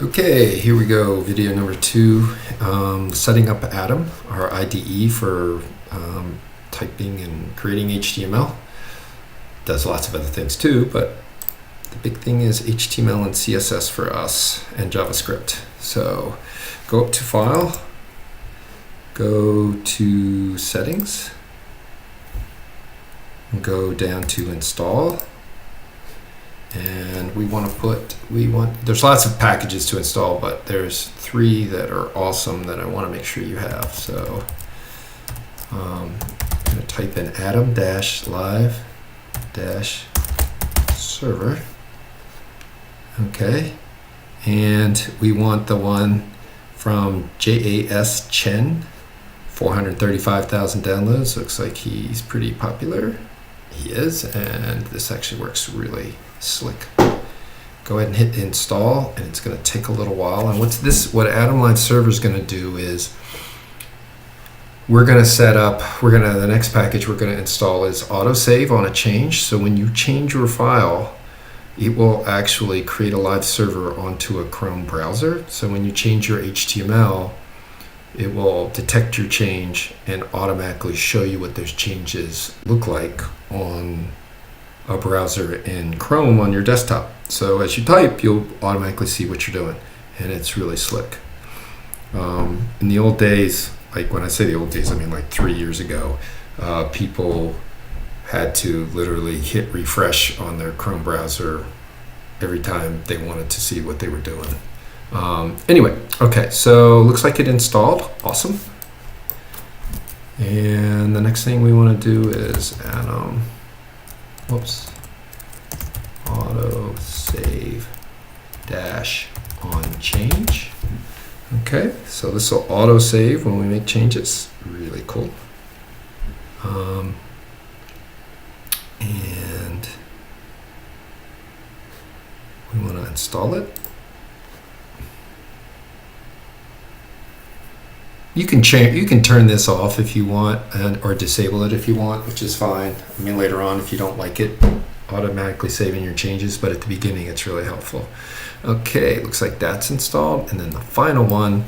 Okay, here we go. Video number 2, setting up Atom, our IDE for typing and creating HTML. Does lots of other things too, but the big thing is HTML and CSS for us and JavaScript. So go up to File, go to Settings, and go down to Install. And there's lots of packages to install, but there's 3 that are awesome that I want to make sure you have. So I'm going to type in atom-live-server. Okay. And we want the one from JAS Chen, 435,000 downloads. Looks like he's pretty popular. He is, and this actually works really slick. Go ahead and hit install, and it's going to take a little while. And what Atom Live Server is going to do is the next package we're going to install is autosave on a change. So when you change your file, it will actually create a live server onto a Chrome browser. So when you change your HTML, it will detect your change and automatically show you what those changes look like on a browser in Chrome on your desktop. So as you type, you'll automatically see what you're doing, and it's really slick. In the old days, like when I say the old days, I mean like 3 years ago, people had to literally hit refresh on their Chrome browser every time they wanted to see what they were doing. Anyway, okay, so looks like it installed. Awesome. And the next thing we want to do is atom, auto save dash on change. Okay, so this will auto save when we make changes. Really cool. And we want to install it. You can turn this off if you want, or disable it if you want, which is fine. I mean, later on, if you don't like it, automatically saving your changes, but at the beginning, it's really helpful. Okay, looks like that's installed, and then the final one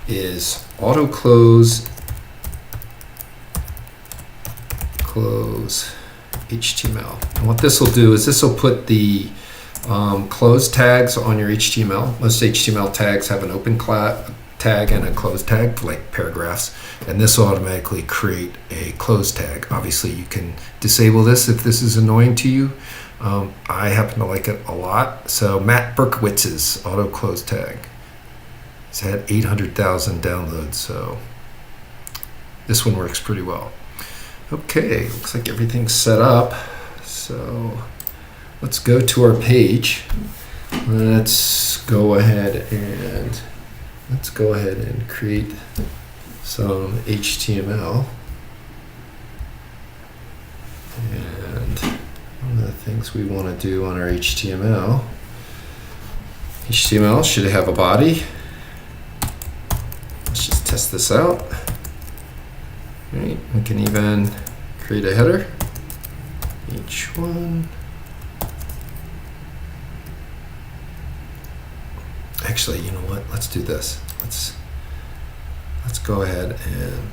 is auto close HTML. And what this will do is this will put the close tags on your HTML. Most HTML tags have an open tag and a close tag, like paragraphs, and this will automatically create a close tag. Obviously, you can disable this if this is annoying to you. I happen to like it a lot. So Matt Berkowitz's auto close tag. It's had 800,000 downloads, so this one works pretty well. Okay, looks like everything's set up. So let's go to our page. Let's go ahead and create some HTML. And one of the things we want to do on our HTML should have a body. Let's just test this out. All right, we can even create a header. H1. Actually, you know what? Let's do this. Let's go ahead and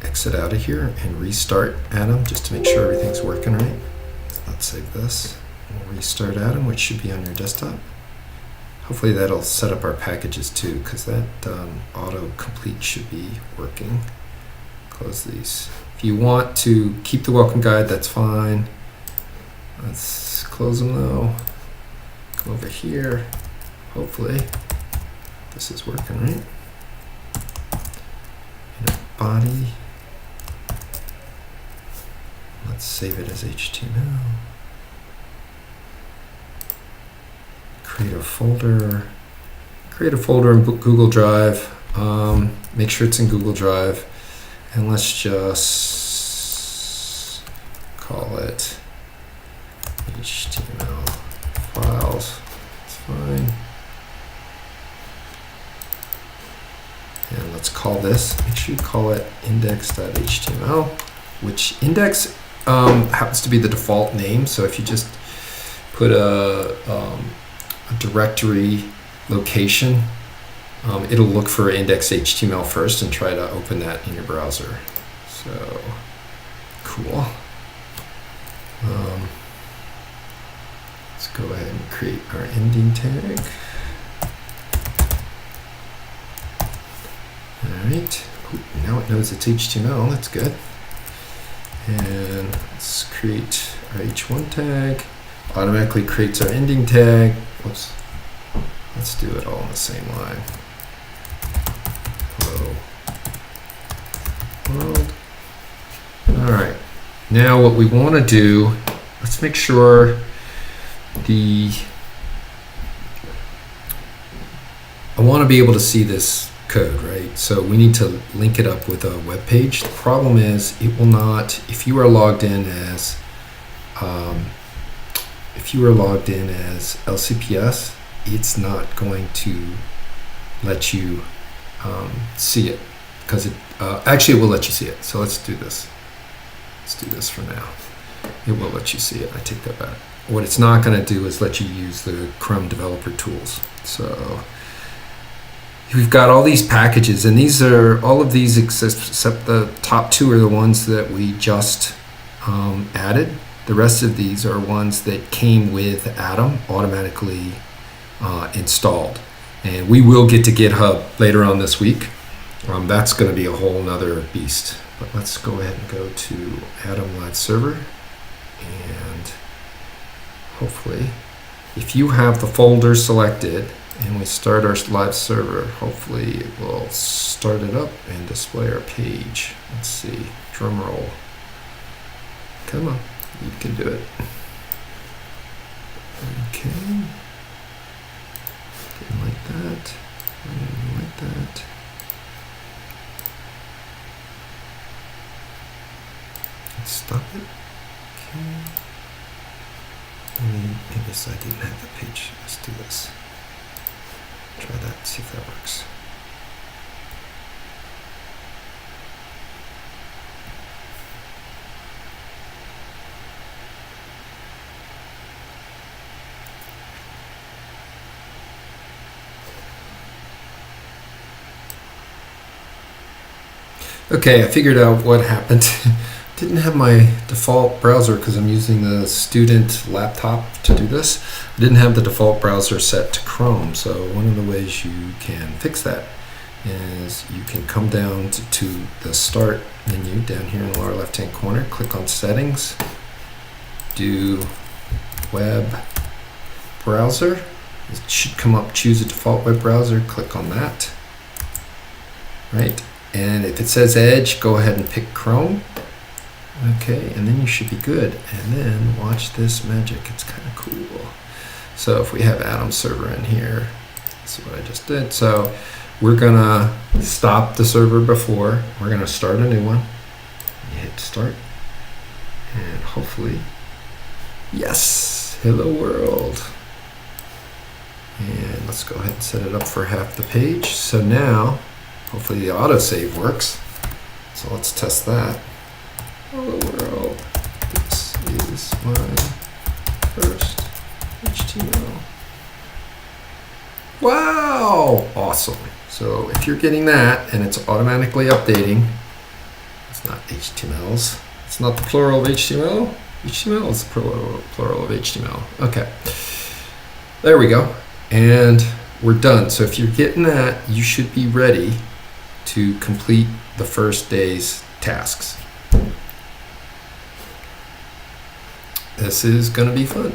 exit out of here and restart Atom just to make sure everything's working right. Let's save this. We'll restart Atom, which should be on your desktop. Hopefully that'll set up our packages too, because that autocomplete should be working. Close these. If you want to keep the welcome guide, that's fine. Let's close them though. Go over here. Hopefully this is working right. And a body. Let's save it as HTML. Create a folder in Google Drive. Make sure it's in Google Drive, and let's just call it HTML files. It's fine. And let's call this, make sure you call it index.html, which index happens to be the default name. So if you just put a directory location, it'll look for index.html first and try to open that in your browser. So cool. Let's go ahead and create our ending tag. All right. Ooh, now it knows it's HTML. That's good. And let's create our h1 tag. Automatically creates our ending tag. Whoops. Let's do it all in the same line. Hello world. All right. Now what we want to do, let's make sure I want to be able to see this code, right? So we need to link it up with a web page. The problem is it will not, if you are logged in as LCPS, it's not going to let you see it, because it actually it will let you see it. So let's do this. Let's do this for now. It will let you see it. I take that back. What it's not going to do is let you use the Chrome developer tools. So we've got all these packages, and all of these exist except the top two are the ones that we just added. The rest of these are ones that came with Atom automatically installed. And we will get to GitHub later on this week. That's going to be a whole nother beast. But let's go ahead and go to Atom Live Server. And hopefully, if you have the folder selected and we start our live server, hopefully it will start it up and display our page. Let's see, drum roll. Come on, you can do it. Okay. Didn't like that. I didn't like that. Let's stop it. Okay. I guess I didn't have the page. Let's do this. Try that, see if that works. Okay, I figured out what happened. Didn't have my default browser because I'm using the student laptop to do this. I didn't have the default browser set to Chrome, so one of the ways you can fix that is you can come down to the start menu down here in the lower left hand corner, click on settings, do web browser. It should come up, choose a default web browser, click on that, right? And if it says Edge, go ahead and pick Chrome. Okay, and then you should be good. And then watch this magic. It's kind of cool. So if we have Atom server in here, that's what I just did. So we're gonna stop the server before. We're gonna start a new one. You hit start, and hopefully, yes, hello world. And let's go ahead and set it up for half the page. So now, hopefully the autosave works. So let's test that. Hello world, this is my first HTML. Wow, awesome. So if you're getting that and it's automatically updating, it's not HTMLs. It's not the plural of HTML. HTML is the plural of HTML. Okay, there we go. And we're done. So if you're getting that, you should be ready to complete the first day's tasks. This is going to be fun.